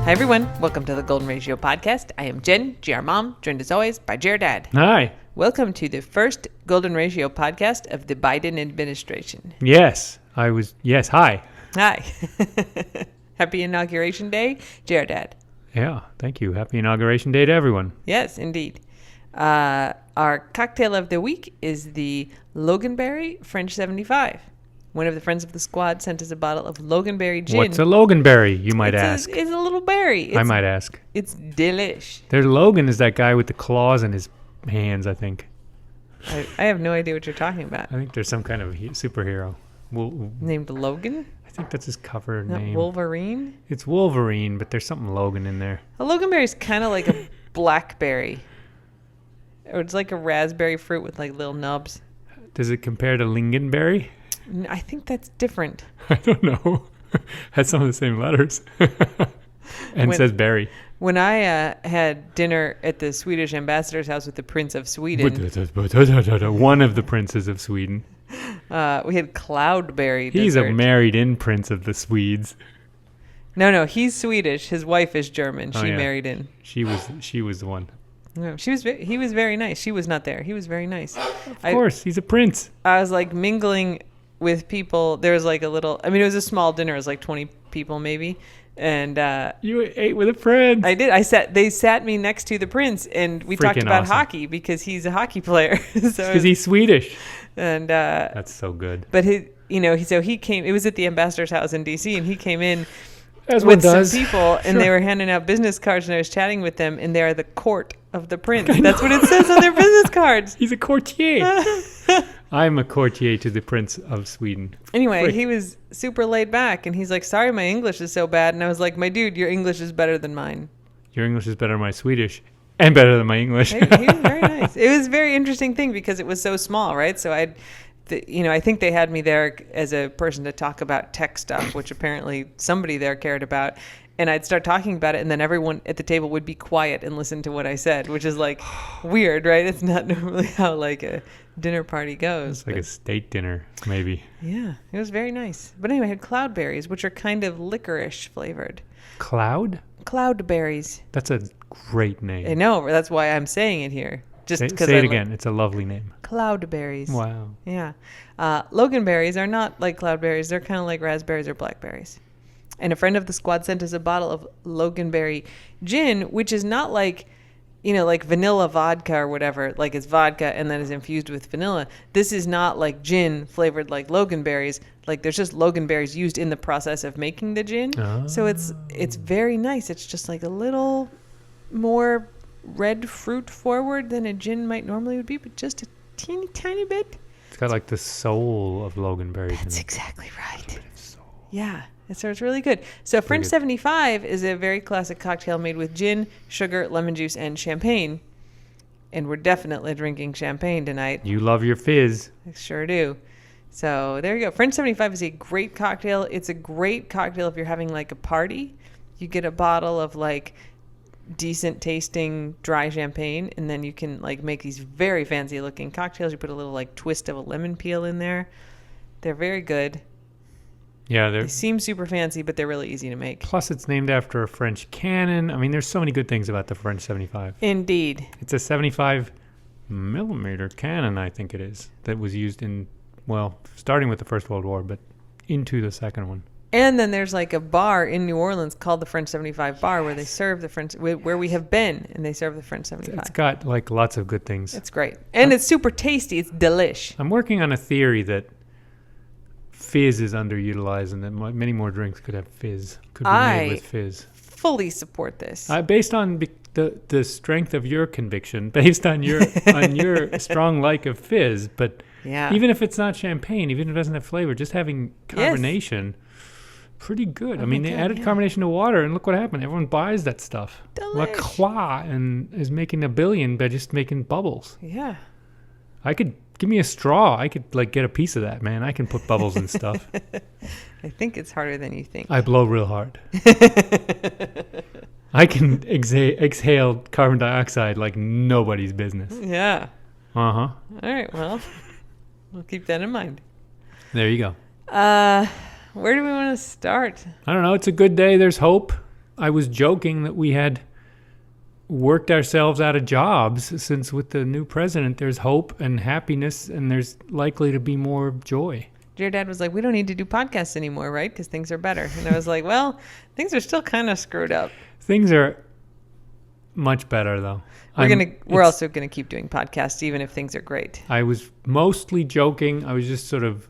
Hi, everyone. Welcome to the Golden Ratio podcast. I am Jen, GR Mom, joined as always by GR Dad. Hi. Welcome to the first Golden Ratio podcast of the Biden administration. Yes, hi. Hi. Happy Inauguration Day, GR Dad. Yeah, thank you. Happy Inauguration Day to everyone. Yes, indeed. Our cocktail of the week is the Loganberry French 75. One of the friends of the squad sent us a bottle of Loganberry gin. What's a Loganberry, you might ask? It's a little berry. I might ask. It's delish. There's Logan is that guy with the claws in his hands, I think. I have no idea what you're talking about. I think there's some kind of superhero. Named Logan? I think that's his cover Not name. Wolverine? It's Wolverine, but there's something Logan in there. A Loganberry is kind of like a blackberry. Or it's like a raspberry fruit with like little nubs. Does it compare to Lingonberry? I think that's different. I don't know. Has some of the same letters. And says berry. When I had dinner at the Swedish ambassador's house with the Prince of Sweden. One of the princes of Sweden. We had cloudberry dessert. He's a married-in prince of the Swedes. No, he's Swedish. His wife is German. She married in. She was the one. No, he was very nice. She was not there. He was very nice. Of course, he's a prince. I was like mingling with people. There was like it was a small dinner. It was like 20 people maybe. And you ate with a friend. I did. They sat me next to the prince, and we talked about hockey because he's a hockey player. Because he's Swedish. And that's so good. But he came. It was at the ambassador's house in D.C. and he came in as with some people, and they were handing out business cards, and I was chatting with them, and they are the court of the prince. That's what it says on their business cards. He's a courtier. I'm a courtier to the Prince of Sweden. Anyway, he was super laid back, and he's like, sorry, my English is so bad. And I was like, my dude, your English is better than mine. Your English is better than my Swedish, and better than my English. He was very nice. It was a very interesting thing because it was so small, right? So I think they had me there as a person to talk about tech stuff, which apparently somebody there cared about. And I'd start talking about it, and then everyone at the table would be quiet and listen to what I said, which is like weird, right? It's not normally how like a dinner party goes. It's like a state dinner, maybe. Yeah, it was very nice. But anyway, I had cloudberries, which are kind of licorice flavored. Cloud? Cloudberries. That's a great name. I know, that's why I'm saying it here. Say it again. It's a lovely name. Cloudberries. Wow. Yeah. Loganberries are not like cloudberries. They're kind of like raspberries or blackberries. And a friend of the squad sent us a bottle of Loganberry gin, which is not like, like vanilla vodka or whatever. Like it's vodka and then is infused with vanilla. This is not like gin flavored like Loganberries. Like there's just Loganberries used in the process of making the gin. Oh. So it's very nice. It's just like a little more red fruit forward than a gin might normally would be, but just a teeny tiny bit. It's got like the soul of Loganberries. That's exactly right. Yeah. So it's really good. So French 75 is a very classic cocktail made with gin, sugar, lemon juice, and champagne. And we're definitely drinking champagne tonight. You love your fizz. I sure do. So there you go. French 75 is a great cocktail. It's a great cocktail if you're having like a party. You get a bottle of like decent tasting dry champagne, and then you can like make these very fancy looking cocktails. You put a little like twist of a lemon peel in there. They're very good. Yeah, they seem super fancy, but they're really easy to make. Plus, it's named after a French cannon. I mean, there's so many good things about the French 75. Indeed. It's a 75 millimeter cannon, I think it is, that was used starting with the First World War, but into the second one. And then there's like a bar in New Orleans called the French 75 Bar where they serve the French, where we have been, and they serve the French 75. It's got like lots of good things. It's great. And it's super tasty. It's delish. I'm working on a theory that fizz is underutilized and that many more drinks could have fizz. Could be made with fizz. Fully support this. Based on the strength of your conviction, based on your strong like of fizz, but even if it's not champagne, even if it doesn't have flavor, just having carbonation, pretty good. I mean, they added carbonation to water, and look what happened. Everyone buys that stuff. La Croix and is making $1 billion by just making bubbles. Yeah. Give me a straw. I could get a piece of that, man. I can put bubbles and stuff. I think it's harder than you think. I blow real hard. I can exhale carbon dioxide like nobody's business. Yeah. Uh-huh. All right, well, we'll keep that in mind. There you go. Where do we want to start? I don't know. It's a good day. There's hope. I was joking that we had worked ourselves out of jobs, since with the new president there's hope and happiness and there's likely to be more joy. Your dad was like, we don't need to do podcasts anymore, right? Because things are better. And I was like, well, things are still kind of screwed up. Things are much better, though. We're also going to keep doing podcasts, even if things are great. I was mostly joking. I was just sort of,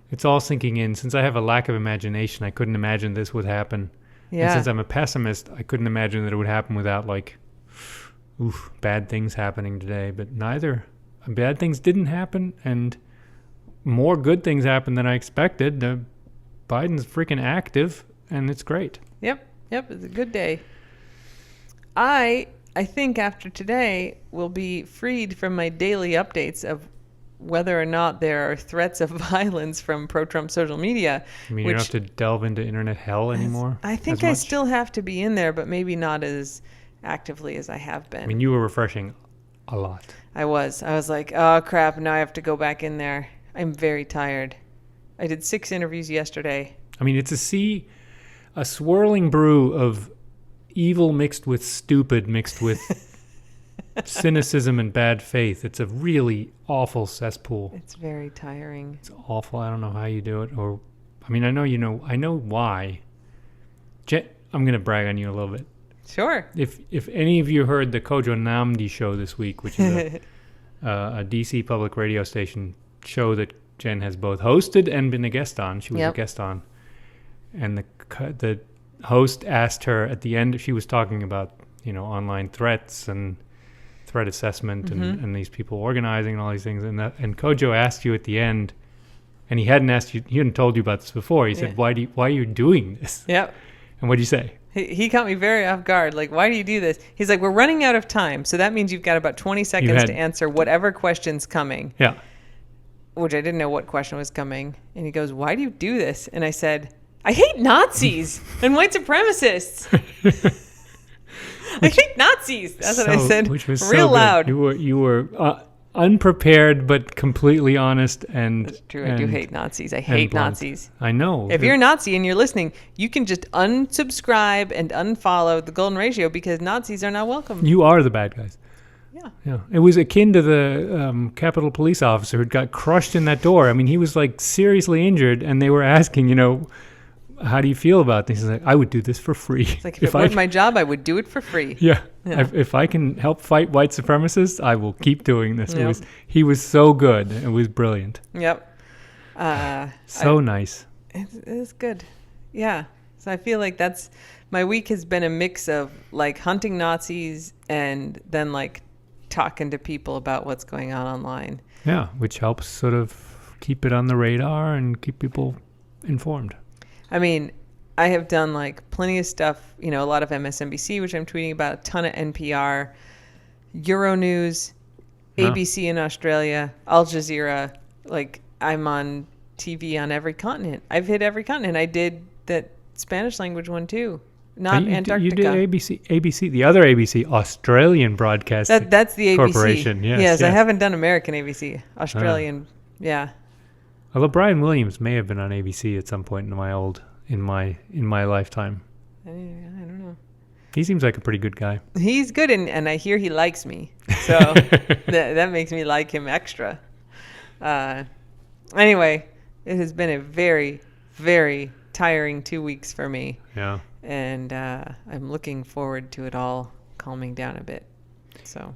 it's all sinking in. Since I have a lack of imagination, I couldn't imagine this would happen. Yeah. And since I'm a pessimist, I couldn't imagine that it would happen without, like, bad things happening today. But bad things didn't happen, and more good things happened than I expected. Biden's freaking active, and it's great. Yep, it's a good day. I think after today, we'll be freed from my daily updates of whether or not there are threats of violence from pro-Trump social media. You mean you don't have to delve into internet hell anymore? I think I still have to be in there, but maybe not as actively as I have been. I mean, you were refreshing a lot. I was like, oh crap, now I have to go back in there. I'm very tired. I did 6 interviews yesterday. I mean, it's a swirling brew of evil mixed with stupid, mixed with cynicism and bad faith. It's a really awful cesspool. It's very tiring. It's awful. I don't know how you do it. I know why. I'm going to brag on you a little bit. Sure. If any of you heard the Kojo Namdi show this week, which is a DC public radio station show that Jen has both hosted and been a guest on. She was a guest on. And the host asked her at the end, she was talking about, online threats and threat assessment and these people organizing and all these things. And Kojo asked you at the end, and he hadn't told you about this before. He said, why are you doing this? Yep. And what'd you say? He caught me very off guard. Like, why do you do this? He's like, we're running out of time. So that means you've got about 20 seconds to answer whatever question's coming. Yeah. Which I didn't know what question was coming. And he goes, why do you do this? And I said, I hate Nazis and white supremacists. I hate Nazis. That's what I said, which was real loud. You were unprepared but completely honest. And that's true. I do hate Nazis. I hate Nazis. I know. If you're a Nazi and you're listening, you can just unsubscribe and unfollow the Golden Ratio, because Nazis are not welcome. You are the bad guys. Yeah. It was akin to the Capitol police officer who got crushed in that door. I mean, he was like seriously injured, and they were asking, how do you feel about this? He's like, I would do this for free. It's like, if it weren't my job, I would do it for free. Yeah. If I can help fight white supremacists, I will keep doing this. Yep. He was so good. It was brilliant. Yep. Nice. It's good. Yeah. So I feel like my week has been a mix of like hunting Nazis and then like talking to people about what's going on online. Yeah, which helps sort of keep it on the radar and keep people informed. I mean, I have done like plenty of stuff, a lot of MSNBC, which I'm tweeting about, a ton of NPR, Euronews, ABC in Australia, Al Jazeera. Like, I'm on TV on every continent. I've hit every continent. I did that Spanish language one too. Not Antarctica. You did ABC, the other ABC, Australian Broadcast. That's the ABC Corporation. Yes. I haven't done American ABC. Australian, yeah. Although Brian Williams may have been on ABC at some point in my lifetime. I don't know. He seems like a pretty good guy. He's good, and I hear he likes me, so that makes me like him extra. Anyway, it has been a very, very tiring 2 weeks for me. Yeah. And I'm looking forward to it all calming down a bit. So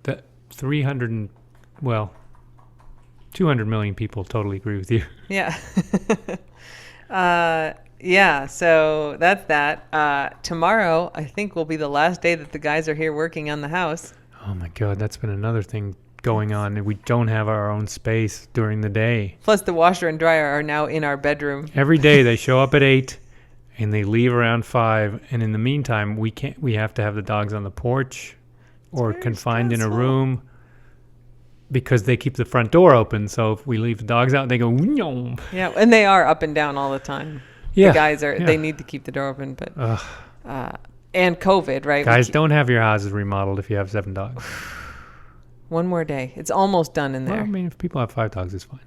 that 200 million people totally agree with you. Yeah. Yeah, so that's that. Tomorrow, I think, will be the last day that the guys are here working on the house. Oh, my God. That's been another thing going on. We don't have our own space during the day. Plus, the washer and dryer are now in our bedroom. Every day they show up at 8 and they leave around 5. And in the meantime, we have to have the dogs on the porch or confined in a room because they keep the front door open. So if we leave the dogs out, they go, "Nyom." Yeah, and they are up and down all the time. Yeah, the guys they need to keep the door open, but and COVID, right? Guys, don't have your houses remodeled if you have 7 dogs. One more day. It's almost done in there. Well, I mean, if people have 5 dogs, it's fine.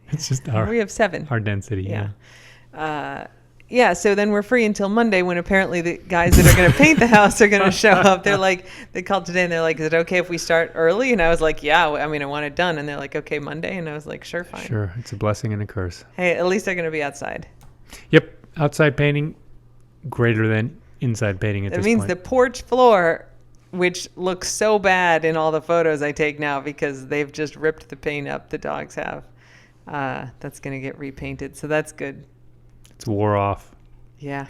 It's just we have 7. Our density. Yeah. yeah, so then we're free until Monday when apparently the guys that are going to paint the house are going to show up. They're like, they called today and they're like, is it okay if we start early? And I was like, yeah, I mean, I want it done. And they're like, okay, Monday. And I was like, sure, fine. Sure. It's a blessing and a curse. Hey, at least they're going to be outside. Yep. Outside painting greater than inside painting at this point. It means the porch floor, which looks so bad in all the photos I take now because they've just ripped the paint up, the dogs have. That's going to get repainted. So that's good. It's wore off. Yeah.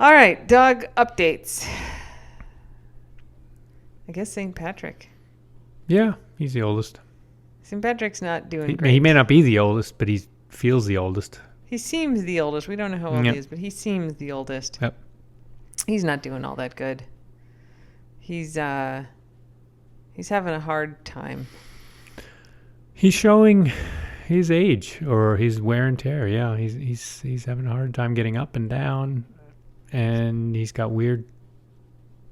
All right, dog updates. I guess St. Patrick. Yeah, he's the oldest. St. Patrick's not doing great. He may not be the oldest, but he feels the oldest. He seems the oldest. We don't know how old he is, but he seems the oldest. Yep. He's not doing all that good. He's having a hard time. He's showing his age or his wear and tear. Yeah, he's having a hard time getting up and down, and he's got weird.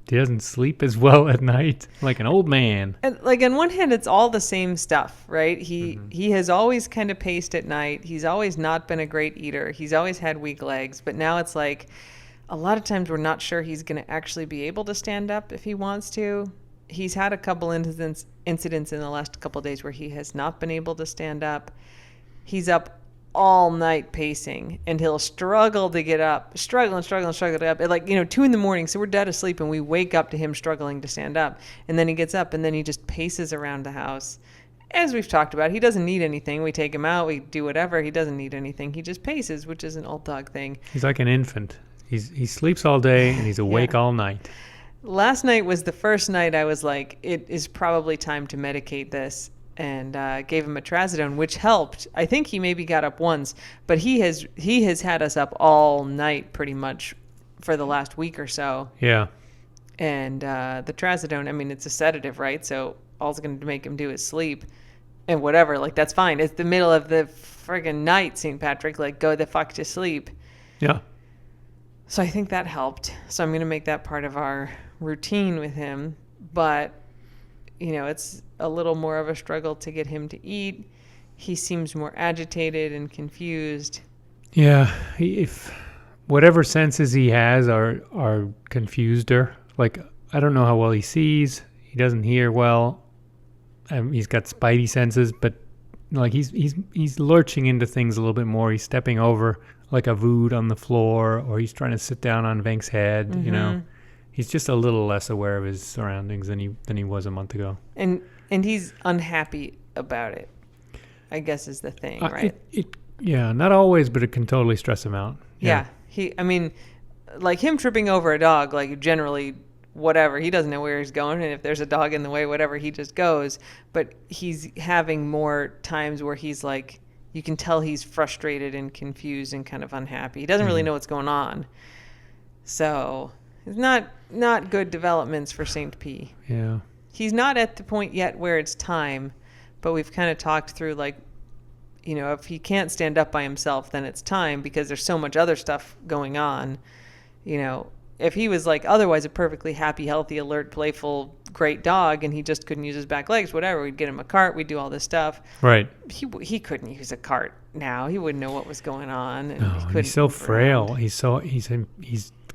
He doesn't sleep as well at night, like an old man. And like on one hand, it's all the same stuff, right? He has always kind of paced at night. He's always not been a great eater. He's always had weak legs, but now it's like a lot of times we're not sure he's going to actually be able to stand up if he wants to. He's had a couple incidents in the last couple of days where he has not been able to stand up. He's up all night pacing, and he'll struggle to get up, struggle to get up at 2 a.m. So we're dead asleep and we wake up to him struggling to stand up, and then he gets up and then he just paces around the house. As we've talked about, he doesn't need anything. We take him out, we do whatever. He doesn't need anything. He just paces, which is an old dog thing. He's like an infant. He sleeps all day and he's awake all night. Last night was the first night I was like, it is probably time to medicate this, and gave him a trazodone, which helped. I think he maybe got up once, but he has had us up all night pretty much for the last week or so. Yeah. And the trazodone, I mean, it's a sedative, right? So all it's going to make him do is sleep and whatever. Like, that's fine. It's the middle of the friggin' night, St. Patrick. Like, go the fuck to sleep. Yeah. So I think that helped. So I'm going to make that part of our routine with him. But, it's a little more of a struggle to get him to eat. He seems more agitated and confused. Yeah. If whatever senses he has are confused her. Like, I don't know how well he sees. He doesn't hear well. He's got spidey senses, but like he's lurching into things a little bit more. He's stepping over like a vood on the floor, or he's trying to sit down on Venk's head. Mm-hmm. He's just a little less aware of his surroundings than he was a month ago. And he's unhappy about it, I guess, is the thing, right? Yeah, not always, but it can totally stress him out. Yeah. Like him tripping over a dog, like generally whatever, he doesn't know where he's going, and if there's a dog in the way, whatever, he just goes. But he's having more times where he's like, you can tell he's frustrated and confused and kind of unhappy. He doesn't really know what's going on. So it's not good developments for St. P. Yeah. He's not at the point yet where it's time, but we've kind of talked through, like, if he can't stand up by himself, then it's time, because there's so much other stuff going on. If he was like otherwise a perfectly happy, healthy, alert, playful, great dog, and he just couldn't use his back legs, whatever, we'd get him a cart, we'd do all this stuff. Right. He couldn't use a cart now. He wouldn't know what was going on. And he's so frail. He's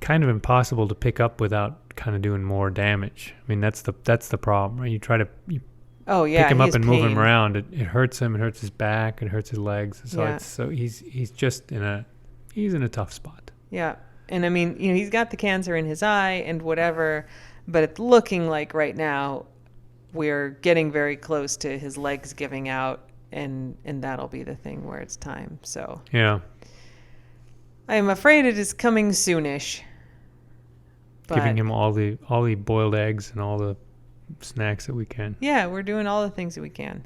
kind of impossible to pick up without kind of doing more damage. I mean, that's the problem, right? You try to pick him up and move him around. It hurts him. It hurts his back. It hurts his legs. So he's just in a tough spot. Yeah. And I mean, he's got the cancer in his eye and whatever, but it's looking like right now we're getting very close to his legs giving out, and that'll be the thing where it's time. So yeah, I am afraid it is coming soonish. Giving him all the boiled eggs and all the snacks that we can. Yeah, we're doing all the things that we can.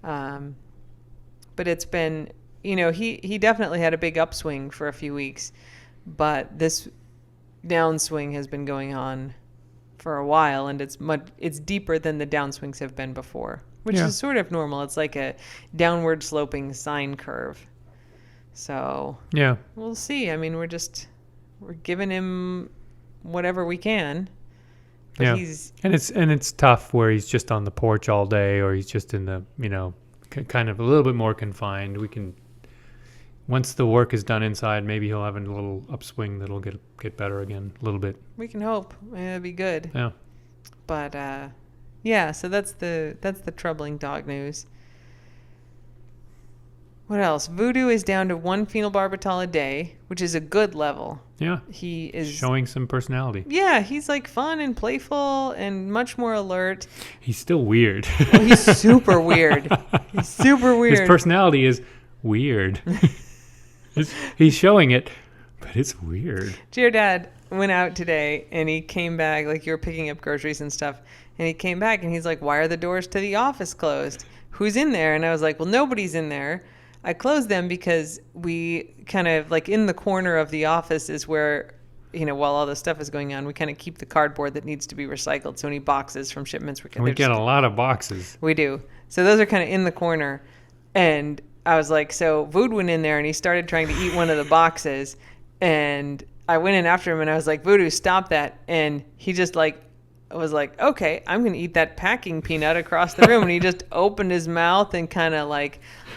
But it's been, he definitely had a big upswing for a few weeks. But this downswing has been going on for a while, and it's deeper than the downswings have been before, which is sort of normal. It's like a downward sloping sine curve. So yeah, we'll see. I mean, we're giving him whatever we can. But it's tough where he's just on the porch all day, or he's just in the kind of a little bit more confined. once the work is done inside, maybe he'll have a little upswing that'll get better again a little bit. We can hope. It'll be good. Yeah. But yeah, so that's the troubling dog news. What else? Voodoo is down to 1 phenobarbital a day, which is a good level. Yeah. He is showing some personality. Yeah, he's like fun and playful and much more alert. He's still weird. Oh, he's super weird. He's super weird. His personality is weird. He's showing it, but it's weird. Your dad went out today and he came back, like you were picking up groceries and stuff, and he came back and he's like, "Why are the doors to the office closed? Who's in there?" And I was like, "Well, nobody's in there. I closed them because we kind of like in the corner of the office is where, while all this stuff is going on, we kind of keep the cardboard that needs to be recycled. So any boxes from shipments, we get a lot of boxes. We do. So those are kind of in the corner. And I was like, so Vood went in there and he started trying to eat one of the boxes. And I went in after him and I was like, Voodoo, stop that. And he just was like, okay, I'm going to eat that packing peanut across the room. And he just opened his mouth and kind of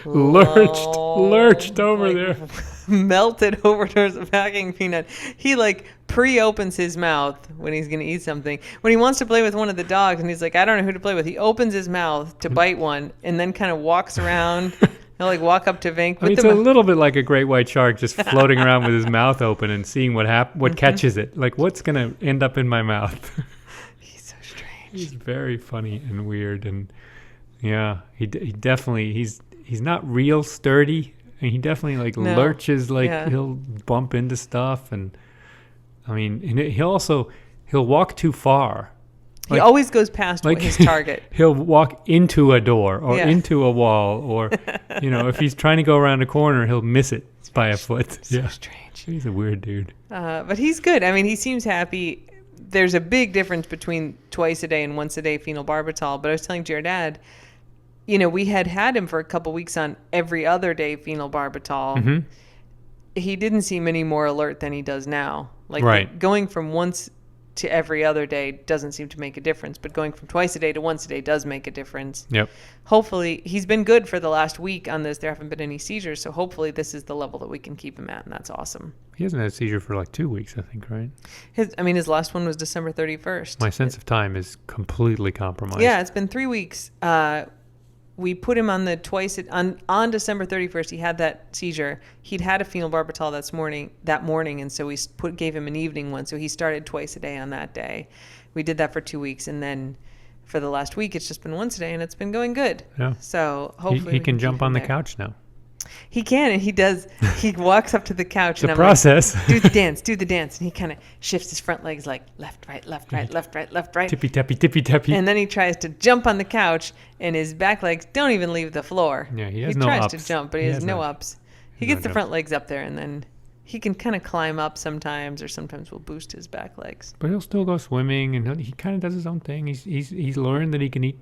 lurched over there. Melted over towards the packing peanut. He pre-opens his mouth when he's going to eat something. When he wants to play with one of the dogs and he's like, I don't know who to play with. He opens his mouth to bite one and then kind of walks around. He'll walk up to Vink. It's a little bit like a great white shark just floating around with his mouth open and seeing what catches it. Like, what's going to end up in my mouth? He's very funny and weird, and yeah, he definitely he's not real sturdy, and he definitely lurches, he'll bump into stuff, and I mean, he'll walk too far. He always goes past his target. He'll walk into a door or into a wall, or if he's trying to go around a corner, he'll miss it by a foot. So strange. He's a weird dude. But he's good. I mean, he seems happy. There's a big difference between twice a day and once a day phenobarbital. But I was telling Jared Dad, we had him for a couple weeks on every other day phenobarbital. Mm-hmm. He didn't seem any more alert than he does now. Right. Going from once to every other day doesn't seem to make a difference, but going from twice a day to once a day does make a difference. Yep. Hopefully, he's been good for the last week on this. There haven't been any seizures, so hopefully this is the level that we can keep him at, and that's awesome. He hasn't had a seizure for 2 weeks, I think, right? His last one was December 31st. My sense of time is completely compromised. Yeah, it's been 3 weeks. We put him on the on December 31st. He had that seizure. He'd had a phenobarbital that morning, and so we gave him an evening one. So he started twice a day on that day. We did that for 2 weeks, and then for the last week, it's just been once a day, and it's been going good. Yeah. So hopefully he can jump on the couch now. He can, and he does. He walks up to the couch, and I'm process. Like, do the dance, and he kind of shifts his front legs left, right, left, right, left, right, left, right. Tippy tappy, tippy tappy. And then he tries to jump on the couch, and his back legs don't even leave the floor. Yeah, he has no ups. He ups. tries to jump, but he has no ups. He gets the front legs up there, and then he can kind of climb up sometimes, or sometimes we'll boost his back legs. But he'll still go swimming, and he kind of does his own thing. He's learned that he can eat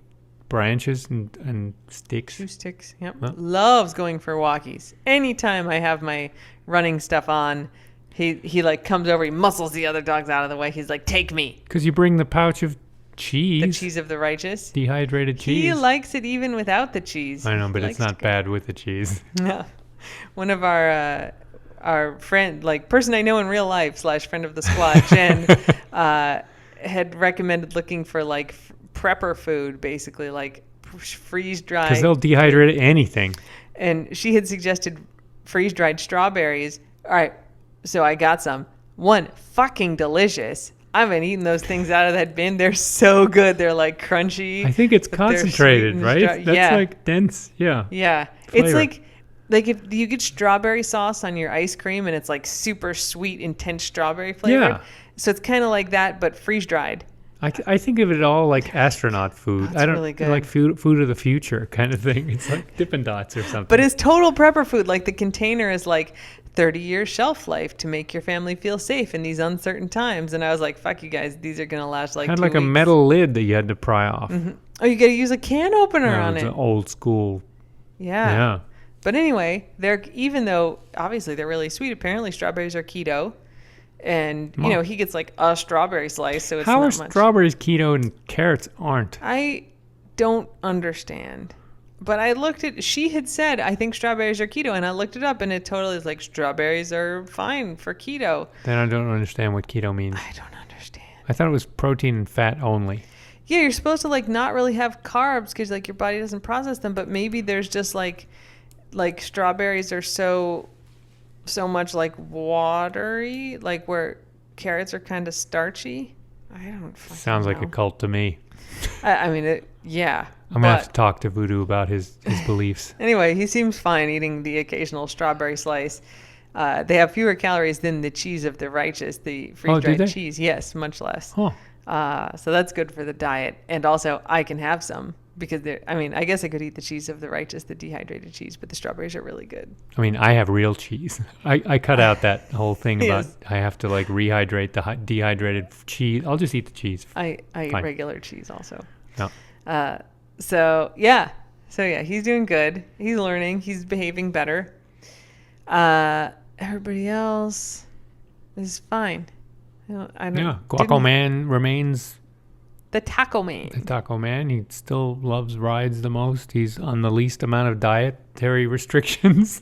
branches and sticks. Shoe sticks, yep. Huh? Loves going for walkies. Anytime I have my running stuff on, he comes over, he muscles the other dogs out of the way. He's like, take me. Because you bring the pouch of cheese. The cheese of the righteous. Dehydrated cheese. He likes it even without the cheese. I know, but it's not bad with the cheese. No. One of our friend, person I know in real life / friend of the squad, Jen, had recommended looking for prepper food, basically freeze-dried. Because they'll dehydrate anything. And she had suggested freeze-dried strawberries. All right, so I got some. One, fucking delicious. I've been eating those things out of that bin. They're so good. They're crunchy. I think it's concentrated, right? That's dense. Yeah. Yeah. Flavor. It's if you get strawberry sauce on your ice cream and it's super sweet, intense strawberry flavor. Yeah. So it's kind of like that, but freeze-dried. I think of it all like astronaut food. That's really good. Like food of the future kind of thing. It's like Dippin' Dots or something. But it's total prepper food. The container is 30-year shelf life to make your family feel safe in these uncertain times. And I was like, fuck you guys. These are going to last 2 weeks. Had a metal lid that you had to pry off. Mm-hmm. Oh, you got to use a can opener on it. It's an old school. Yeah. Yeah. But anyway, even though obviously they're really sweet, apparently strawberries are keto. And, he gets a strawberry slice, so it's How not are much. strawberries keto and carrots aren't? I don't understand. But she had said, I think strawberries are keto. And I looked it up and it totally is like, strawberries are fine for keto. Then I don't understand what keto means. I don't understand. I thought it was protein and fat only. Yeah, you're supposed to like not really have carbs because like your body doesn't process them. But maybe there's just like strawberries are so much like watery, like where carrots are kind of starchy. I don't fucking Sounds know. like a cult to me. I mean, yeah. I'm going to have to talk to Voodoo about his beliefs. Anyway, he seems fine eating the occasional strawberry slice. They have fewer calories than the cheese of the righteous, the freeze-dried cheese. Yes, much less. Oh. So that's good for the diet. And also, I can have some because I guess I could eat the cheese of the righteous, the dehydrated cheese, but the strawberries are really good. I mean, I have real cheese. I cut out that whole thing about I have to like rehydrate the dehydrated cheese. I'll just eat the cheese. I eat regular cheese also. No. So yeah, he's doing good. He's learning. He's behaving better. Everybody else is fine. Guaco Man remains the taco man. The taco man. He still loves rides the most. He's on the least amount of dietary restrictions.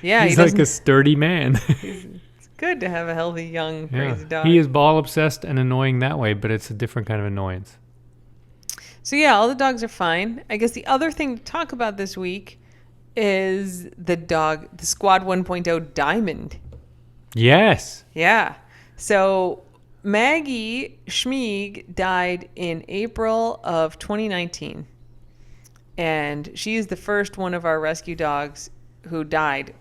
Yeah, he's like a sturdy man. It's good to have a healthy, young, crazy dog. He is ball obsessed and annoying that way, but it's a different kind of annoyance. So yeah, all the dogs are fine. I guess the other thing to talk about this week is the Squad 1.0 Diamond. Yes. Yeah. So Maggie Schmieg died in April of 2019. And she is the first one of our rescue dogs who died.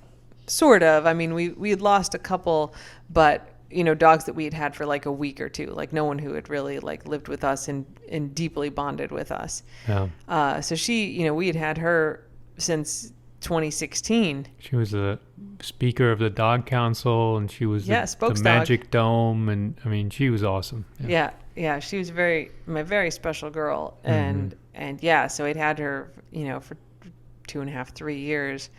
Sort of. I mean, we had lost a couple, but dogs that we had had for like a week or two, like no one who had really like lived with us and deeply bonded with us. Yeah. So she, we had her since 2016. She was the speaker of the dog council and she was the magic dome. And I mean, she was awesome. Yeah. She was my very special girl. And so I'd had her, for 2.5, 3 years.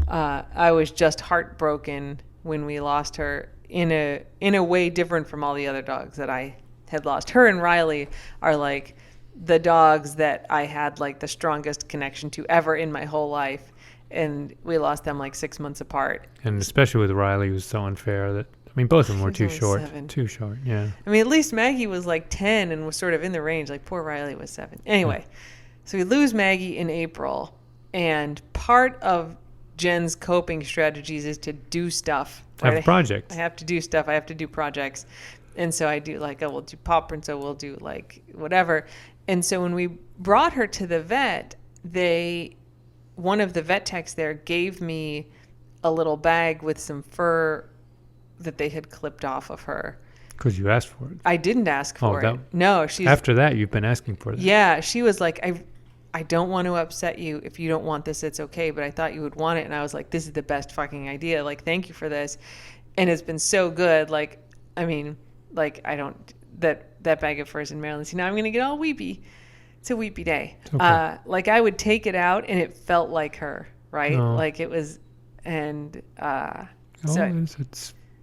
I was just heartbroken when we lost her in a way different from all the other dogs that I had lost. Her and Riley are like the dogs that I had like the strongest connection to ever in my whole life. And we lost them like 6 months apart. And especially with Riley, it was so unfair that, I mean, both of them were too short. 7. Too short, yeah. I mean, at least Maggie was like 10 and was sort of in the range. Like poor Riley was 7. Anyway, So we lose Maggie in April. And part of Jen's coping strategies is to do stuff. Right? Have projects. I have to do stuff. I have to do projects. And so I do like, we'll do paw prints, so we'll do like whatever. And so when we brought her to the vet, one of the vet techs there gave me a little bag with some fur that they had clipped off of her. Because you asked for it. I didn't ask for it. No, after that, you've been asking for that. Yeah, she was like, I don't want to upset you. If you don't want this, it's okay. But I thought you would want it. And I was like, this is the best fucking idea. Like, thank you for this. And it's been so good. Like, I mean, like, that bag of fur is in Maryland. See, now I'm going to get all weepy. It's a weepy day. Okay. Like, I would take it out and it felt like her, right? No. Like, it was, and,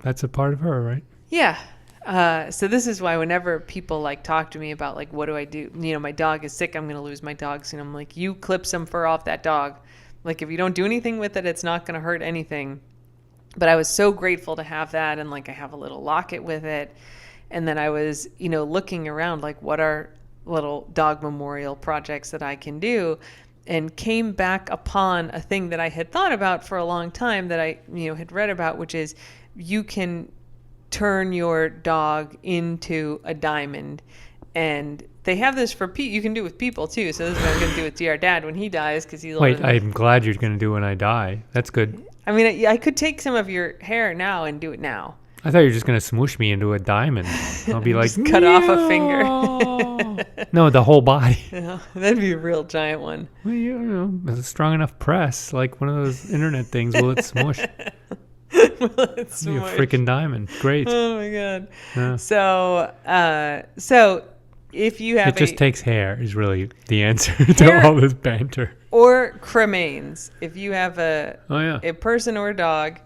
that's a part of her, right? Yeah. So this is why whenever people like talk to me about like, what do I do? My dog is sick. I'm going to lose my dog soon. I'm like, you clip some fur off that dog. Like, if you don't do anything with it, it's not going to hurt anything. But I was so grateful to have that. And like, I have a little locket with it. And then I was, looking around, like, what are little dog memorial projects that I can do, and came back upon a thing that I had thought about for a long time that I, had read about, which is you can turn your dog into a diamond. And they have this for people. You can do it with people too. So this is what I'm going to do with DR Dad when he dies, because he's Wait, I'm glad you're going to do it when I die. That's good. I mean, I could take some of your hair now and do it now. I thought you were just going to smoosh me into a diamond. I'll be like, just cut off a finger. No, the whole body. Yeah, that'd be a real giant one. Well, it's a strong enough press, like one of those internet things. Will it smush? Will it smush? A freaking diamond. Great. Oh my god. Yeah. So if you have, it just takes hair is really the answer to all this banter. Or cremains. If you have a person or a dog,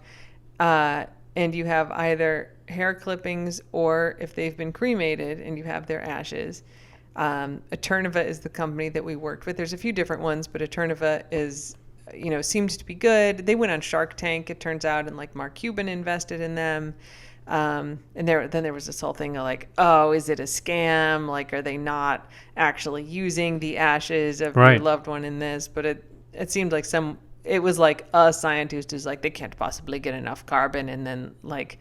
and you have either hair clippings or if they've been cremated and you have their ashes, Eternova is the company that we worked with. There's a few different ones, but Eternova is, seems to be good. They went on Shark Tank, it turns out, and like Mark Cuban invested in them. And then there was this whole thing of like, oh, is it a scam? Like, are they not actually using the ashes of your loved one in this? But it seemed like it was like a scientist who's like, they can't possibly get enough carbon. And then like,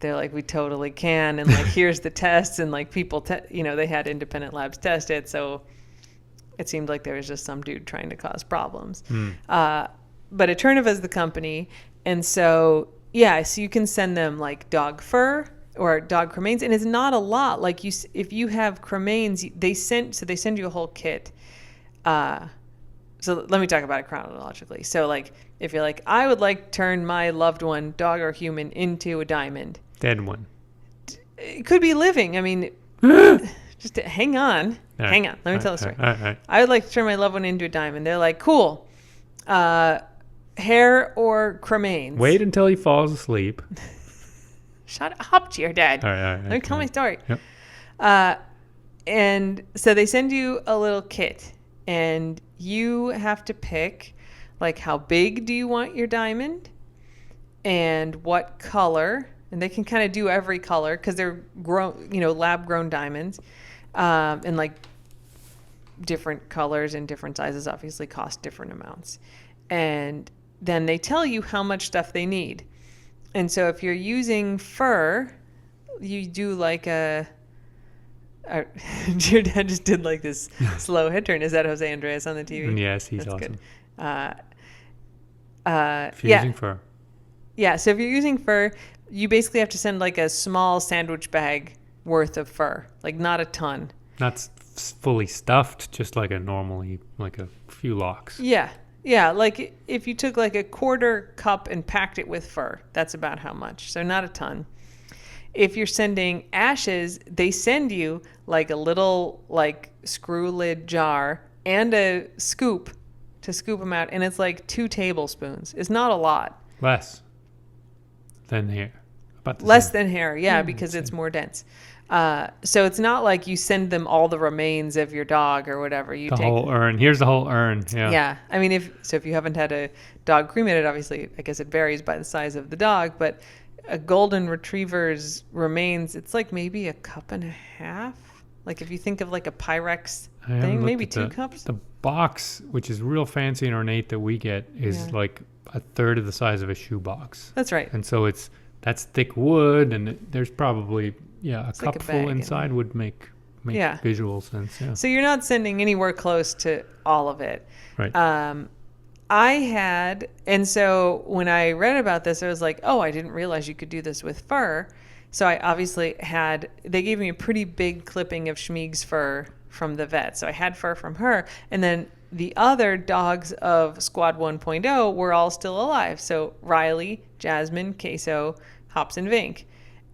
they're like, we totally can. And like, here's the tests. And like people, they had independent labs test it. So it seemed like there was just some dude trying to cause problems. But Eternova is the company. And so, yeah, so you can send them like dog fur or dog cremains. And it's not a lot. Like if you have cremains, they send you a whole kit. So let me talk about it chronologically. So like, if you're like, I would like to turn my loved one, dog or human, into a diamond. Dead one. It could be living. I mean, just hang on. Hang on. Let me tell the story. I would like to turn my loved one into a diamond. They're like, cool. Hair or cremains? Wait until he falls asleep. Shut up, dear dad. All right. Let me tell my story. Yep. And so they send you a little kit. And you have to pick, like, how big do you want your diamond and what color. And they can kind of do every color because they're lab-grown diamonds. And, like, different colors and different sizes obviously cost different amounts. And then they tell you how much stuff they need. And so if you're using fur, you do like your dad just did like this slow head turn. Is that Jose Andres on the TV? Yes, he's That's awesome. Good. If you're using fur. Yeah, so if you're using fur, you basically have to send like a small sandwich bag worth of fur, like not a ton. Not fully stuffed, just like like a few locks. Yeah, like if you took like a quarter cup and packed it with fur, that's about how much. So not a ton. If you're sending ashes, they send you like a little like screw lid jar and a scoop to scoop them out. And it's like 2 tablespoons. It's not a lot. Less than hair. Less than hair, yeah, because it's more dense. So it's not like you send them all the remains of your dog or whatever. You take whole urn. Here's the whole urn. Yeah. Yeah. I mean, if you haven't had a dog cremated, obviously, I guess it varies by the size of the dog, but a golden retriever's remains, it's like maybe a cup and a half. Like if you think of like a Pyrex thing, maybe 2 cups. The box, which is real fancy and ornate that we get, is like a third of the size of a shoebox. That's right. And so that's thick wood, and there's probably a cupful inside would make visual sense. Yeah. So you're not sending anywhere close to all of it. Right. And so when I read about this, I was like, oh, I didn't realize you could do this with fur. So I obviously they gave me a pretty big clipping of Schmieg's fur from the vet. So I had fur from her. And then the other dogs of Squad 1.0 were all still alive. So Riley, Jasmine, Queso, Hops, and Vink.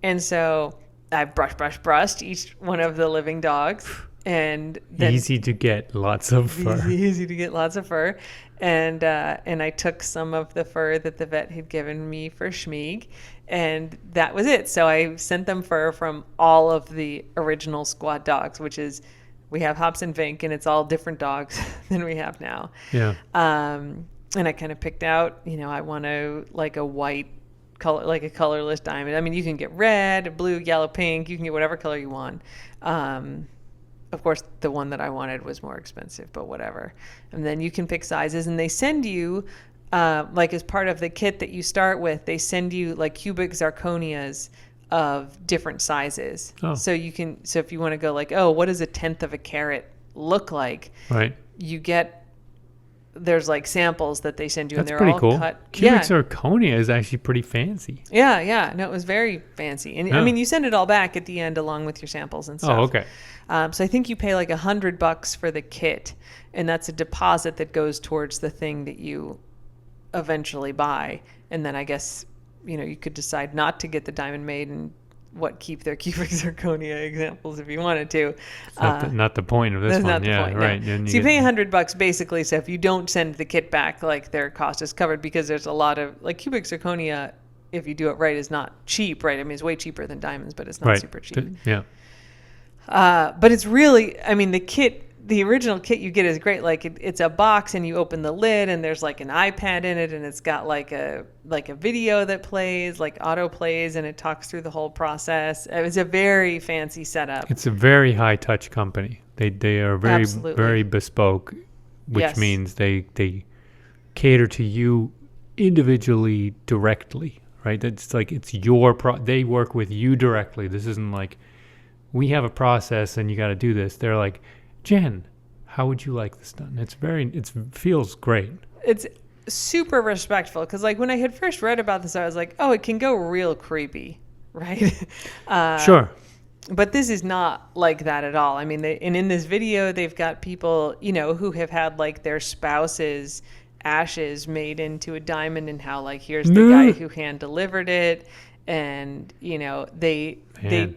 And so I brushed each one of the living dogs. And then easy to get lots of fur. Easy to get lots of fur. And I took some of the fur that the vet had given me for Schmieg, and that was it. So I sent them fur from all of the original Squad dogs, which is we have Hops and Vink, and it's all different dogs than we have now. Yeah. And I kind of picked out, I want like a white color, like a colorless diamond. I mean, you can get red, blue, yellow, pink. You can get whatever color you want. Of course, the one that I wanted was more expensive, but whatever. And then you can pick sizes, and they send you, like as part of the kit that you start with, they send you like cubic zirconias of different sizes. Oh. So if you want to go like, oh, what does 1/10 of a carat look like? Right. There's like samples that they send you, That's and they're pretty all cool. cut. Cubic zirconia is actually pretty fancy. Yeah. No, it was very fancy. And I mean, you send it all back at the end along with your samples and stuff. Oh, okay. So I think you pay like $100 for the kit, and that's a deposit that goes towards the thing that you eventually buy. And then I guess, you could decide not to get the diamond made and keep their cubic zirconia examples if you wanted to. It's not the point of this that's one. not the point, right. No. So you pay $100 basically. So if you don't send the kit back, like their cost is covered, because there's a lot of like cubic zirconia, if you do it right, is not cheap, right? I mean, it's way cheaper than diamonds, but it's not super cheap. Yeah. But it's really, I mean, the original kit you get is great. Like it's a box and you open the lid and there's like an iPad in it and it's got like a video that plays, like auto plays, and it talks through the whole process. It was a very fancy setup. It's a very high touch company. They are very Absolutely. very bespoke, which Yes. means they cater to you individually directly, right? It's like it's your they work with you directly. This isn't like we have a process and you got to do this. They're like, Jen, how would you like this done? It feels great. It's super respectful because like when I had first read about this, I was like, oh, it can go real creepy, right? Sure. But this is not like that at all. I mean, and in this video, they've got people, who have had like their spouse's ashes made into a diamond, and how like here's the guy who hand delivered it, and they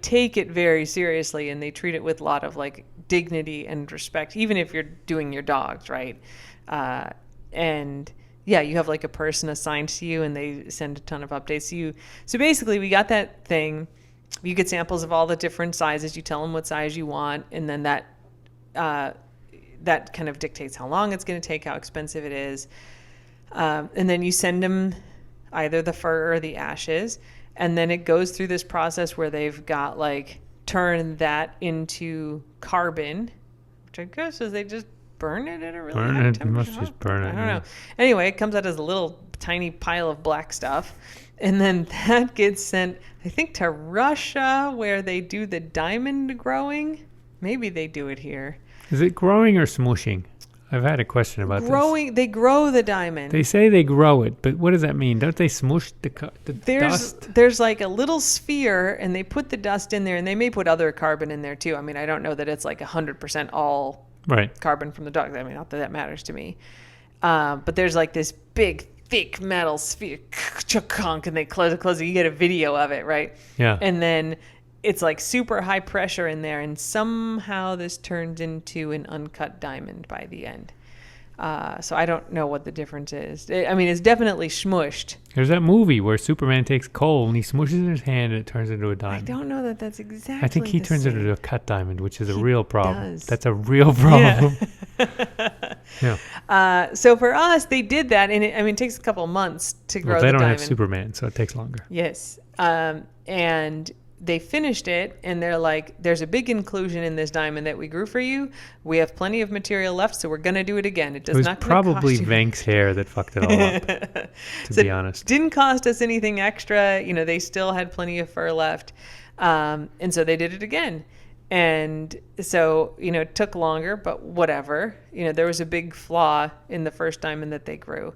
take it very seriously and they treat it with a lot of like dignity and respect, even if you're doing your dogs, right? And yeah, you have like a person assigned to you and they send a ton of updates to you. So basically we got that thing. You get samples of all the different sizes. You tell them what size you want, and then that kind of dictates how long it's going to take, how expensive it is. And then you send them either the fur or the ashes, and then it goes through this process where they've got like turn that into carbon, which I guess is they just burn it at a really high temperature. You must just burn it. I don't know. Anyway, it comes out as a little tiny pile of black stuff. And then that gets sent, I think, to Russia, where they do the diamond growing. Maybe they do it here. Is it growing or smushing? I've had a question about this. They grow the diamond. They say they grow it, but what does that mean? Don't they smush the dust? There's like a little sphere, and they put the dust in there, and they may put other carbon in there too. I mean, I don't know that it's like 100% all carbon from the dog. I mean, not that that matters to me. But there's like this big, thick metal sphere, and they close it. You get a video of it, right? Yeah. And then it's like super high pressure in there, and somehow this turns into an uncut diamond by the end. So I don't know what the difference is. I mean, it's definitely smushed. There's that movie where Superman takes coal and he smushes it in his hand and it turns into a diamond. I don't know that that's exactly. I think he turns it into a cut diamond, which is a real problem. Does. That's a real problem. Yeah. So for us, they did that, and it takes a couple months to grow the diamond. They don't have Superman, so it takes longer. Yes. And they finished it, and they're like, there's a big inclusion in this diamond that we grew for you. We have plenty of material left, so we're going to do it again. It was not probably Venk's hair that fucked it all up, to be honest. It didn't cost us anything extra. They still had plenty of fur left. And so they did it again. And so, it took longer, but whatever. There was a big flaw in the first diamond that they grew.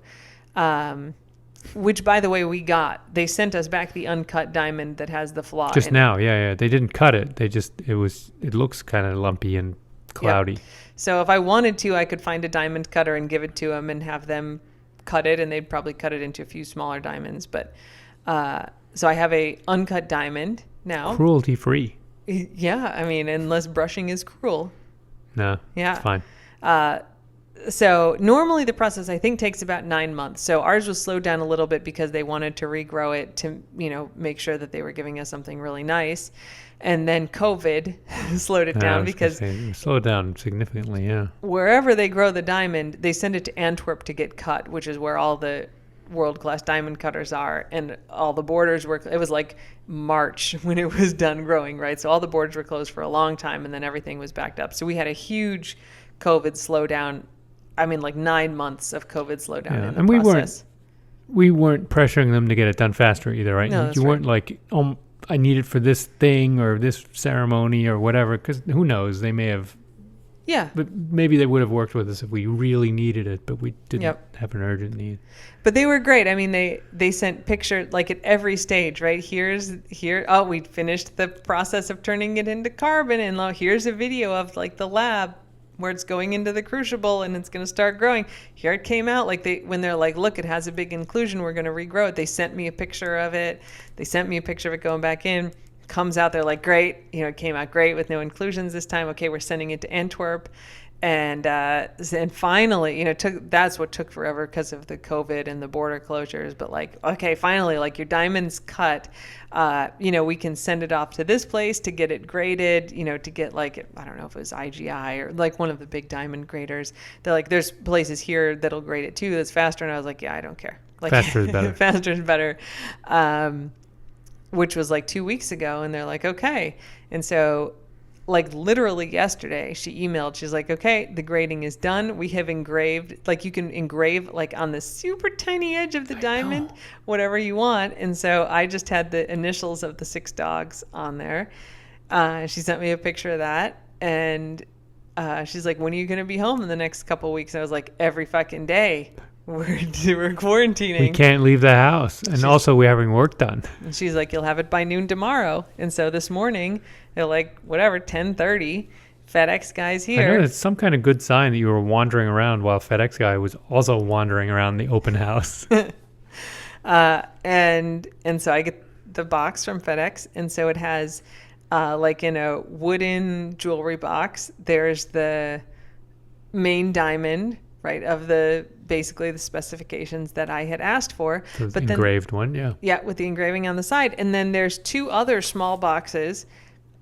Which, by the way, we got. They sent us back the uncut diamond that has the flaw. Just now, yeah. They didn't cut it. It looks kind of lumpy and cloudy. Yep. So if I wanted to, I could find a diamond cutter and give it to them and have them cut it, and they'd probably cut it into a few smaller diamonds. But so I have a uncut diamond now. Cruelty free. Yeah, I mean, unless brushing is cruel. No, yeah, it's fine. So normally the process, I think, takes about 9 months. So ours was slowed down a little bit because they wanted to regrow it to, make sure that they were giving us something really nice. And then COVID slowed it down because it slowed down significantly, yeah. Wherever they grow the diamond, they send it to Antwerp to get cut, which is where all the world-class diamond cutters are, and all the borders were, it was like March when it was done growing, right? So all the borders were closed for a long time, and then everything was backed up. So we had a huge COVID slowdown. I mean, like 9 months of COVID slowdown in the process. We weren't pressuring them to get it done faster either, right? No, you weren't like, I need it for this thing or this ceremony or whatever, because who knows? They may have. Yeah. But maybe they would have worked with us if we really needed it, but we didn't have an urgent need. But they were great. I mean, they sent pictures like at every stage, right? Oh, we finished the process of turning it into carbon, and here's a video of like the lab where it's going into the crucible and it's going to start growing. Here it came out. When they're like, look, it has a big inclusion, we're going to regrow it. They sent me a picture of it. They sent me a picture of it going back in. Comes out, they're like, great. It came out great with no inclusions this time. Okay, we're sending it to Antwerp. And finally, you know, that's what took forever because of the COVID and the border closures. But like, okay, finally, like your diamond's cut. You know, we can send it off to this place to get it graded, you know, to get like, I don't know if it was IGI or like one of the big diamond graders. They're like, there's places here that'll grade it too that's faster. And I was like, yeah, I don't care. Like, faster is better. Faster is better. Which was like 2 weeks ago. And they're like, okay. And so like literally yesterday, she emailed, she's like, okay, the grading is done. We have engraved, like you can engrave like on the super tiny edge of the diamond, whatever you want. And so I just had the initials of the 6 dogs on there. She sent me a picture of that. And she's like, when are you going to be home in the next couple of weeks? I was like, every fucking day. We're quarantining. We can't leave the house. And also we're having work done. And she's like, you'll have it by noon tomorrow. And so this morning, they're like, whatever, 10:30, FedEx guy's here. I know it's some kind of good sign that you were wandering around while FedEx guy was also wandering around the open house. And so I get the box from FedEx. And so it has, like in a wooden jewelry box, there's the main diamond, right, of basically the specifications that I had asked for. So but engraved one, yeah. Yeah, with the engraving on the side. And then there's 2 other small boxes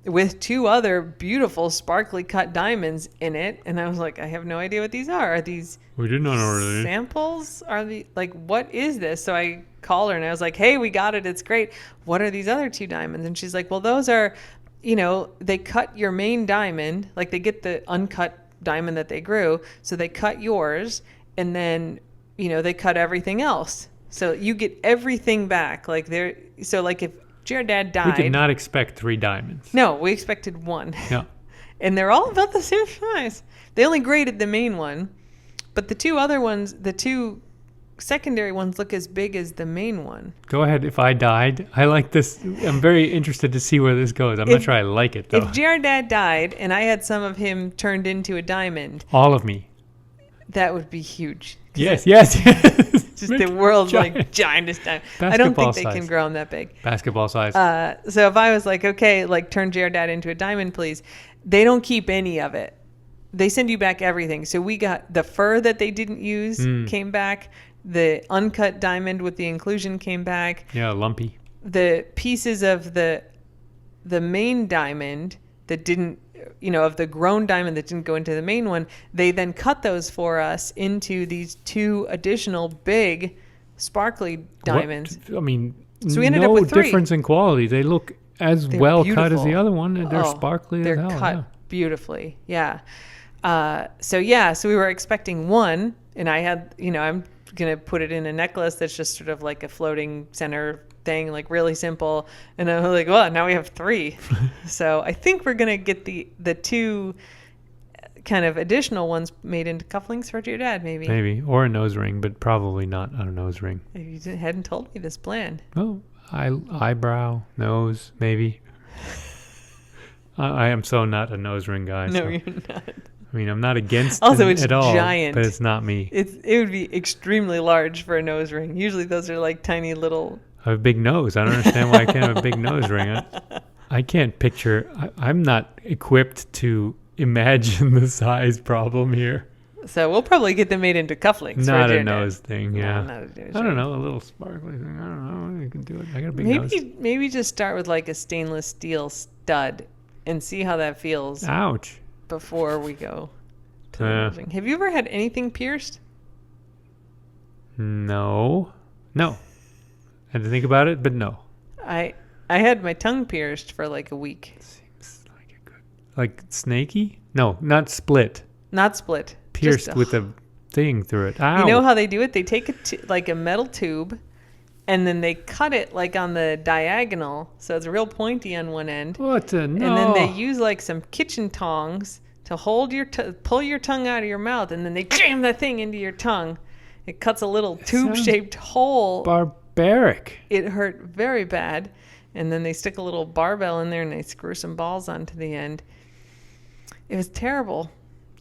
with 2 other beautiful sparkly cut diamonds in it. And I was like, I have no idea what these are. Are these we did not order these samples? Are the like, what is this? So I called her and I was like, hey, we got it. It's great. What are these other 2 diamonds? And she's like, well, those are, you know, they cut your main diamond. Like they get the uncut diamond that they grew. So they cut yours and then, you know, they cut everything else. So you get everything back. Like so like if your dad died. We did not expect 3 diamonds. No, we expected 1. Yeah. And they're all about the same size. They only graded the main one, but the 2 other ones, the 2 secondary ones look as big as the main one. Go ahead. If I died, I like this. I'm very interested to see where this goes. I'm not sure I like it, though. If your dad died and I had some of him turned into a diamond. All of me. That would be huge. Yes. Just the world's like giantest diamond. I don't think they can grow them that big. Basketball size. So if I was like, okay, like turn Jared Dad into a diamond, please. They don't keep any of it. They send you back everything. So we got the fur that they didn't use came back. The uncut diamond with the inclusion came back. Yeah, lumpy. The pieces of the main diamond that didn't, you know, of the grown diamond that didn't go into the main one, they then cut those for us into these 2 additional big sparkly diamonds. I mean, so we ended up with 3. Difference in quality. They look as They're well beautiful. cut as the other one, and they're sparkly they're as hell. They're cut beautifully. Yeah. So we were expecting 1, and I had, you know, I'm going to put it in a necklace that's just sort of like a floating center thing, like really simple. And I'm like, well, now we have 3. So I think we're going to get the 2 kind of additional ones made into cufflinks for your dad, maybe. Maybe. Or a nose ring, but probably not a nose ring. If you hadn't told me this plan. Oh, eyebrow, nose, maybe. I am so not a nose ring guy. No, so. you're not. I mean, I'm not against also, it it's at all, giant. but it's not me. It would be extremely large for a nose ring. Usually those are like tiny little... I have a big nose. I don't understand why I can't have a big nose ring. I can't picture... I'm not equipped to imagine the size problem here. So we'll probably get them made into cufflinks. Not a nose thing, yeah. No, not a nose I don't ring. know, a little sparkly thing. I don't know. You can do it. I got a big nose. Maybe just start with like a stainless steel stud and see how that feels. Ouch. Before we go to the nose ring. Have you ever had anything pierced? No. I had to think about it, but no. I had my tongue pierced for like a week. Seems like a good... Like snaky? No, not split. Not split. Pierced with a thing through it. Ow. You know how they do it? They take like a metal tube and then they cut it like on the diagonal, so it's real pointy on one end. What? No. And then they use like some kitchen tongs to hold pull your tongue out of your mouth, and then they jam that thing into your tongue. It cuts a little tube-shaped hole. Barbaric. It hurt very bad. And then they stick a little barbell in there and they screw some balls onto the end. It was terrible.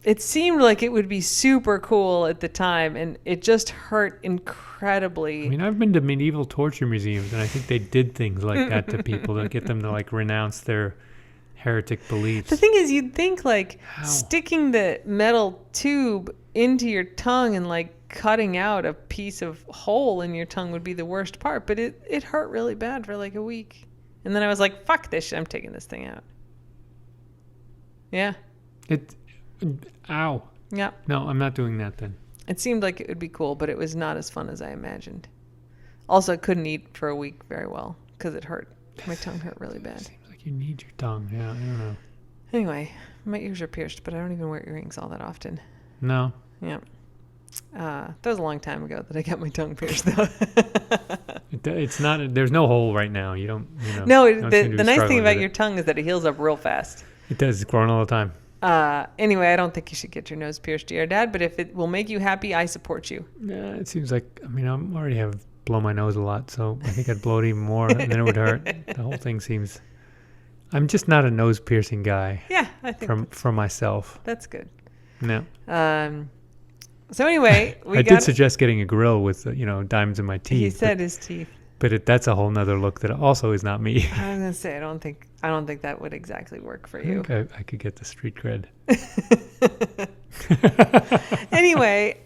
It seemed like it would be super cool at the time, and it just hurt incredibly. I mean, I've been to medieval torture museums, and I think they did things like that to people to get them to like renounce their heretic beliefs. The thing is, you'd think like sticking the metal tube into your tongue and like cutting out a piece of hole in your tongue would be the worst part, but it hurt really bad for like a week. And then I was like, fuck this shit, I'm taking this thing out. Yeah. Ow. Yeah. No, I'm not doing that then. It seemed like it would be cool, but it was not as fun as I imagined. Also, I couldn't eat for a week very well because it hurt. My tongue hurt really bad. Seems like you need your tongue. Yeah, I don't know. Anyway, my ears are pierced, but I don't even wear earrings all that often. No. Yeah. That was a long time ago that I got my tongue pierced, though. It's not. There's no hole right now. You don't. No, the nice thing about your tongue is that it heals up real fast. It does. It's growing all the time. Anyway, I don't think you should get your nose pierced, dear Dad. But if it will make you happy, I support you. Yeah, it seems like. I mean, I already have blow my nose a lot, so I think I'd blow it even more, and then it would hurt. The whole thing seems. I'm just not a nose piercing guy. Yeah, I think for myself. That's good. No. So anyway, I did suggest getting a grill with diamonds in my teeth. He said his teeth. But that's a whole nother look that also is not me. I was gonna say I don't think that would exactly work for you. I could get the street cred. Anyway,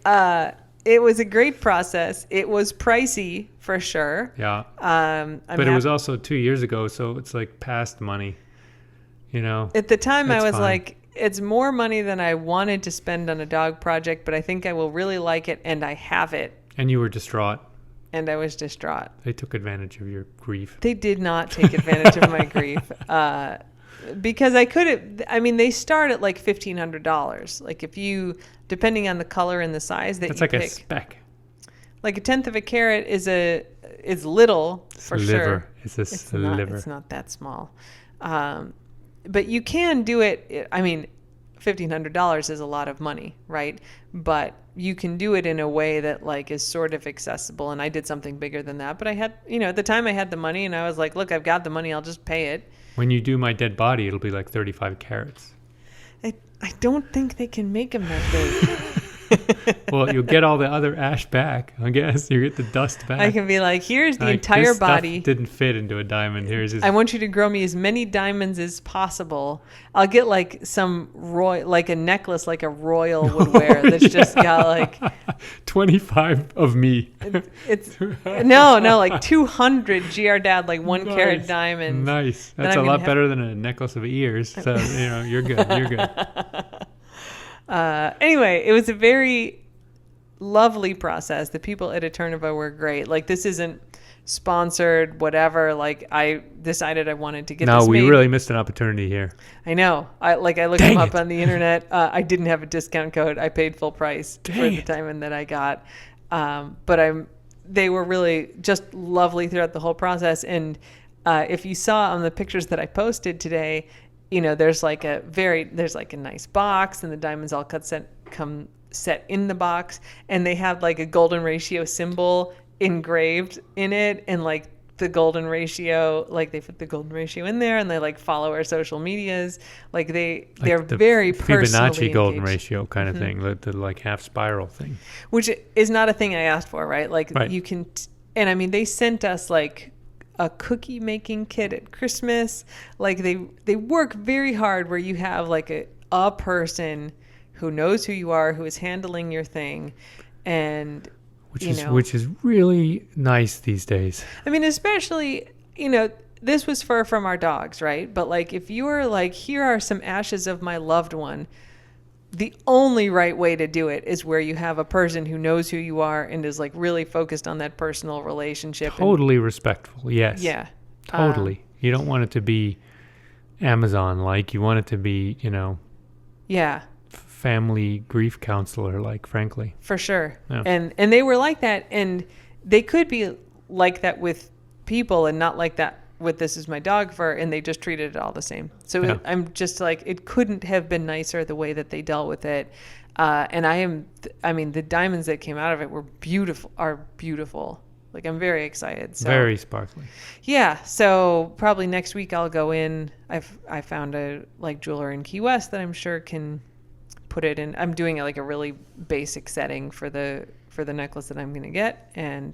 it was a great process. It was pricey for sure. Yeah. But it was also 2 years ago, so it's like past money. At the time, I was fine. Like, it's more money than I wanted to spend on a dog project, but I think I will really like it, and I have it. And you were distraught. And I was distraught. They took advantage of your grief. They did not take advantage of my grief. Because I could have, they start at like $1,500. Like if you, depending on the color and the size that That's you like pick. A speck. Like a tenth of a carat is little for sure. It's a sliver. It's not that small. But you can do it. $1,500 is a lot of money, right? But you can do it in a way that like is sort of accessible. And I did something bigger than that. But I had, at the time I had the money and I was like, look, I've got the money. I'll just pay it. When you do my dead body, it'll be like 35 carats. I don't think they can make them that big. Well, you'll get all the other ash back, I guess. You get the dust back. I can be like, here's the entire this body. Stuff didn't fit into a diamond. I want you to grow me as many diamonds as possible. I'll get like some like a necklace like a royal would wear that's just got like 25 of me. It's no, like 200 GR Dad, like 1 carat diamonds. Nice. That's a lot better than a necklace of ears. So, you're good. You're good. Anyway, it was a very lovely process. The people at Eternova were great. Like, this isn't sponsored, whatever. Like, I decided I wanted to get this made. No, we really missed an opportunity here. I know. I looked them up on the internet. I didn't have a discount code. I paid full price for the diamond that I got. But they were really just lovely throughout the whole process. And if you saw on the pictures that I posted today, there's like a nice box and the diamonds all come set in the box, and they have like a golden ratio symbol engraved in it, and like the golden ratio, like they put the golden ratio in there, and they like follow our social medias. Like they're very personally Fibonacci golden engaged. Ratio kind of thing, the like half spiral thing, which is not a thing I asked for, right? Like you can, and they sent us like a cookie making kit at Christmas. Like they work very hard where you have like a person who knows who you are, who is handling your thing, and which is really nice these days. Especially, this was fur from our dogs, right? But like if you were like, here are some ashes of my loved one, the only right way to do it is where you have a person who knows who you are and is like really focused on that personal relationship. Totally respectful. Yes. Yeah. Totally. You don't want it to be Amazon-like. You want it to be, yeah, family grief counselor, like, frankly. For sure. Yeah. And they were like that, and they could be like that with people and not like that with This Is My Dog Fur, and they just treated it all the same. So I'm just like, it couldn't have been nicer the way that they dealt with it. And the diamonds that came out of it are beautiful. Like, I'm very excited. So, very sparkly. Yeah. So probably next week I'll go in. I found a like jeweler in Key West that I'm sure can put it in. I'm doing like a really basic setting for the necklace that I'm going to get. And,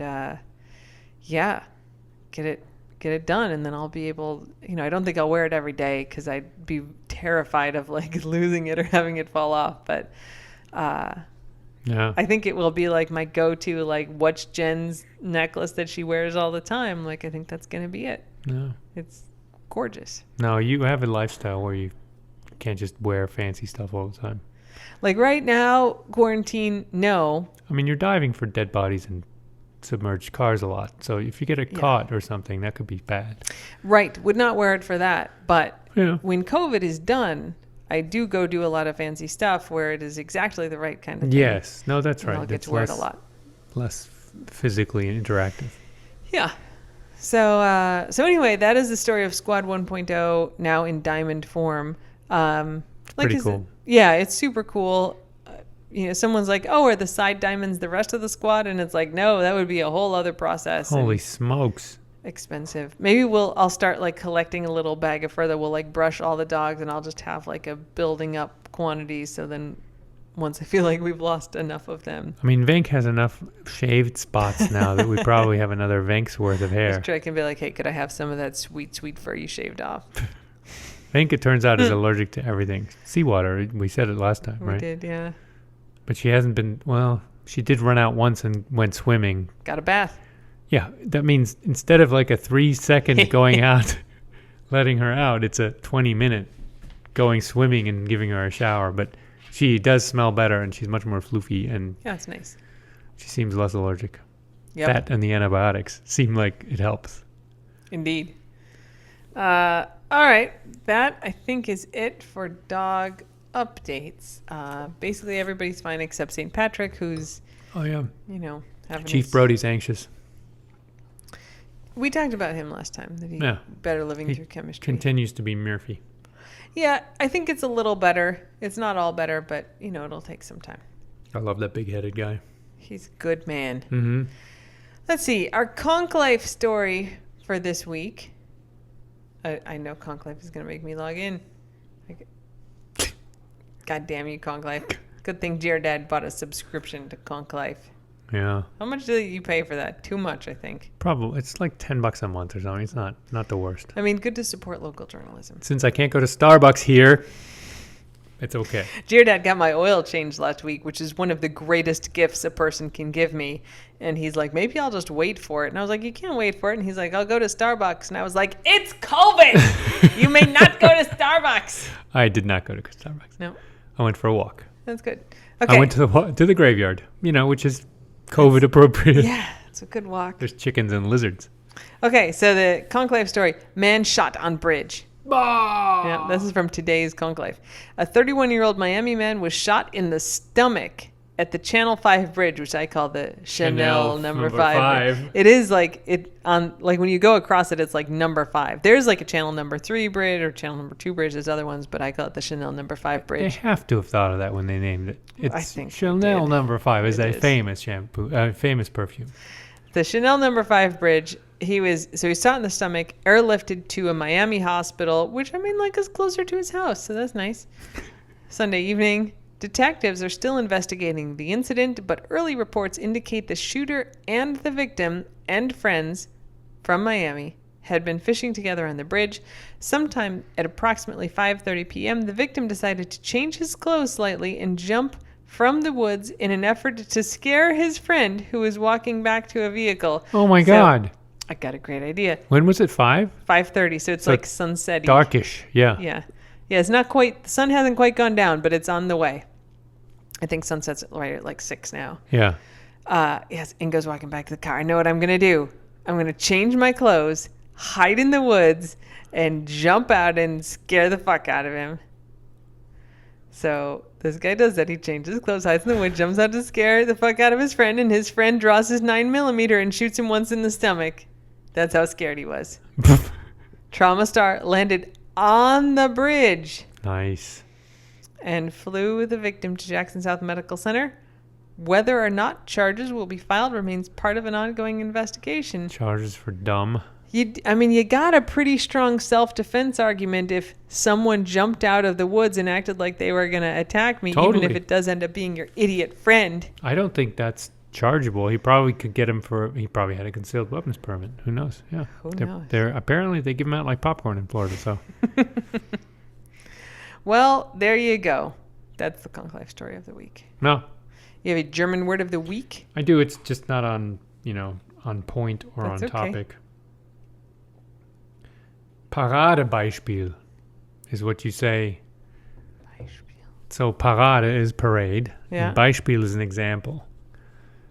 get get it done, and then I'll be able, I don't think I'll wear it every day because I'd be terrified of like losing it or having it fall off. But I think it will be like my go-to, like what's Jen's necklace that she wears all the time. Like, I think that's going to be it. Yeah. It's gorgeous. No, you have a lifestyle where you can't just wear fancy stuff all the time. Like right now, quarantine, no. I mean, you're diving for dead bodies and submerged cars a lot. So if you get caught or something, that could be bad. Right. Would not wear it for that. But when COVID is done, I do go do a lot of fancy stuff where it is exactly the right kind of thing. Yes. No, that's right. I'll get to wear it a lot. Less physically interactive. Yeah. So anyway, that is the story of Squad 1.0 now in diamond form. Pretty cool. Yeah, it's super cool. Someone's like, oh, are the side diamonds the rest of the squad? And it's like, no, that would be a whole other process. Holy smokes. Expensive. Maybe I'll start like collecting a little bag of fur that will like brush all the dogs, and I'll just have like a building up quantity. So then once I feel like we've lost enough of them. I mean, Venk has enough shaved spots now that we probably have another Venk's worth of hair. I can be like, hey, could I have some of that sweet, sweet fur you shaved off? Venk, it turns out, is allergic to everything. Seawater. We said it last time, right? We did, yeah. But she hasn't been, she did run out once and went swimming. Got a bath. Yeah, that means instead of like a 3-second going out, letting her out, it's a 20-minute going swimming and giving her a shower. But she does smell better, and she's much more floofy, and yeah, it's nice. She seems less allergic. Yep. That and the antibiotics seem like it helps. Indeed. All right, that I think is it for dog updates. Basically, everybody's fine except St. Patrick, who's having Chief Brody's anxious. We talked about him last time, that he's better living through chemistry. Continues to be Murphy. Yeah, I think it's a little better. It's not all better, but, it'll take some time. I love that big-headed guy. He's a good man. Mm-hmm. Let's see. Our Conch Life story for this week. I know Conch Life is going to make me log in. God damn you, Conch Life. Good thing Dear Dad bought a subscription to Conch Life. Yeah. How much do you pay for that? Too much, I think. Probably. It's like $10 a month or something. It's not the worst. I mean, good to support local journalism. Since I can't go to Starbucks here, it's okay. Dear Dad got my oil changed last week, which is one of the greatest gifts a person can give me. And he's like, maybe I'll just wait for it. And I was like, you can't wait for it. And he's like, I'll go to Starbucks. And I was like, it's COVID. You may not go to Starbucks. I did not go to Starbucks. No. I went for a walk. That's good. Okay. I went to the graveyard, which is COVID appropriate. Yeah, it's a good walk. There's chickens and lizards. Okay, so the Conclave story. Man shot on bridge. Oh! Yeah, this is from today's Conclave. A 31-year-old Miami man was shot in the stomach at the Channel 5 bridge, which I call the Chanel number 5. It is like when you go across it, it's like number 5. There's like a Channel number 3 bridge or Channel number 2 bridge. There's other ones, but I call it the Chanel number 5 bridge. They have to have thought of that when they named it. I think Chanel number 5 is a famous shampoo, famous perfume. The Chanel number 5 bridge. He was shot in the stomach, airlifted to a Miami hospital, which is closer to his house, so that's nice. Sunday evening. Detectives are still investigating the incident, but early reports indicate the shooter and the victim and friends from Miami had been fishing together on the bridge. Sometime at approximately 5:30 p.m., the victim decided to change his clothes slightly and jump from the woods in an effort to scare his friend who was walking back to a vehicle. Oh my God. I got a great idea. When was it? 5:30, so it's like sunset-y. Darkish, yeah. Yeah, it's not quite, the sun hasn't quite gone down, but it's on the way. I think sunset's right at like 6 now. Yeah. Yes, Ingo's walking back to the car. I know what I'm going to do. I'm going to change my clothes, hide in the woods, and jump out and scare the fuck out of him. So this guy does that. He changes his clothes, hides in the woods, jumps out to scare the fuck out of his friend, and his friend draws his 9mm and shoots him once in the stomach. That's how scared he was. Trauma Star landed on the bridge. Nice. And flew the victim to Jackson South Medical Center. Whether or not charges will be filed remains part of an ongoing investigation. Charges for dumb. You got a pretty strong self-defense argument if someone jumped out of the woods and acted like they were going to attack me, Totally. even if it does end up being your idiot friend. I don't think that's chargeable. He probably could get him he probably had a concealed weapons permit. Who knows? Yeah. Who knows? Apparently they give them out like popcorn in Florida, so. Well, there you go. That's the Conch Life story of the week. No. You have a German word of the week? I do. It's just not on, on point or That's on okay. topic. Paradebeispiel is what you say. Beispiel. So Parade is parade. Yeah. And Beispiel is an example.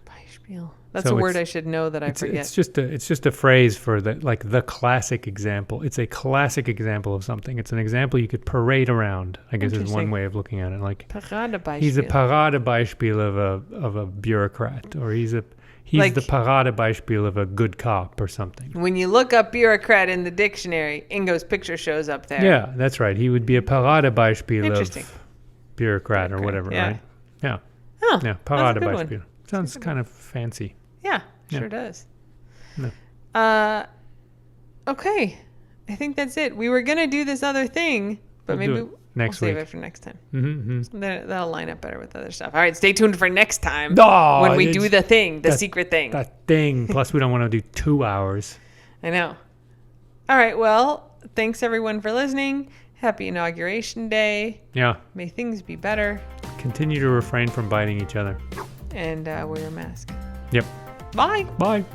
Beispiel. That's So a word I should know that I forget. It's just a phrase for the classic example. It's a classic example of something. It's an example you could parade around. I guess is one way of looking at it. Like Paradebeispiel. he's a Paradebeispiel of a bureaucrat, or he's the Paradebeispiel of a good cop or something. When you look up bureaucrat in the dictionary, Ingo's picture shows up there. Yeah, that's right. He would be a Paradebeispiel Interesting. of bureaucrat or whatever, yeah. right? Yeah. Oh, Yeah, that's a good one. Paradebeispiel. Sounds kind of fancy. Yeah, Yeah. sure does. No. Okay. I think that's it. We were going to do this other thing, but We'll do maybe it next we'll save week. it for next time. Mm-hmm. That'll line up better with other stuff. All right, stay tuned for next time Oh, when we do the thing, the secret thing. That thing. Plus, we don't want to do 2 hours. I know. All right, well, thanks everyone for listening. Happy Inauguration Day. Yeah. May things be better. Continue to refrain from biting each other. And wear a mask. Yep. Bye. Bye.